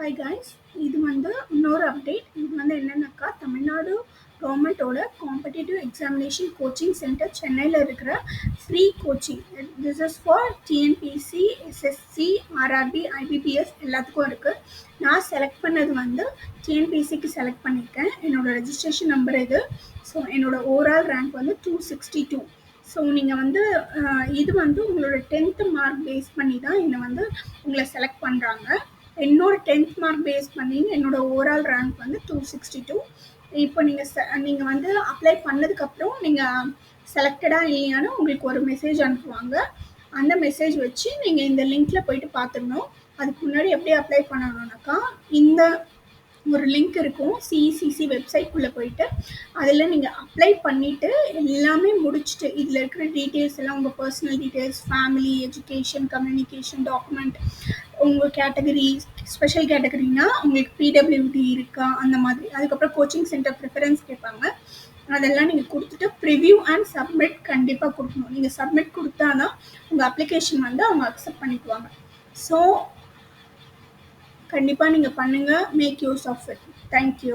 Hi guys, இது வந்து இன்னொரு அப்டேட். இது வந்து என்னென்னாக்கா, தமிழ்நாடு கவர்மெண்ட்டோட காம்படிட்டிவ் எக்ஸாமினேஷன் கோச்சிங் சென்டர் சென்னையில் இருக்கிற free coaching. This is for TNPSC, SSC, RRB, IBPS எல்லாத்துக்கும் இருக்குது. நான் செலக்ட் பண்ணது வந்து டிஎன்பிசிக்கு செலக்ட் பண்ணியிருக்கேன். என்னோடய ரெஜிஸ்ட்ரேஷன் நம்பர் இது. ஸோ என்னோடய ஓவரால் ரேங்க் வந்து 262. ஸோ நீங்கள் வந்து இது வந்து உங்களோட 10th மார்க் பேஸ் பண்ணி தான் என்னை வந்து உங்களை செலக்ட் பண்ணுறாங்க. என்னோட 10th மார்க் பேஸ் பண்ணி என்னோட ஓவரால் ரேங்க் வந்து 262. இப்போ நீங்கள் வந்து அப்ளை பண்ணதுக்கப்புறம் நீங்கள் செலக்டடாக இல்லையான்னு உங்களுக்கு ஒரு மெசேஜ் அனுப்புவாங்க. அந்த மெசேஜ் வச்சு நீங்கள் இந்த லிங்க்கில் போயிட்டு பார்த்துடணும். அதுக்கு முன்னாடி எப்படி அப்ளை பண்ணணும்னாக்கா, இந்த ஒரு லிங்க் இருக்கும் சிஇசிசி வெப்சைட்குள்ளே போயிட்டு அதில் நீங்கள் அப்ளை பண்ணிவிட்டு எல்லாமே முடிச்சுட்டு இதில் இருக்கிற டீட்டெயில்ஸ் எல்லாம் உங்கள் personal details, family, education, communication, document, உங்கள் கேட்டகரி, ஸ்பெஷல் கேட்டகரினா உங்களுக்கு பிடபிள்யூடி இருக்கா அந்த மாதிரி, அதுக்கப்புறம் கோச்சிங் சென்டர் ப்ரிஃபரன்ஸ் கேட்பாங்க. அதெல்லாம் நீங்கள் கொடுத்துட்டு ப்ரிவ்யூ அண்ட் சப்மிட் கண்டிப்பாக கொடுக்கணும். நீங்கள் சப்மிட் கொடுத்தா தான் உங்கள் அப்ளிகேஷன் வந்து அவங்க அக்செப்ட் பண்ணிக்குவாங்க. ஸோ கண்டிப்பாக நீங்கள் பண்ணுங்கள். Make use of it. Thank you.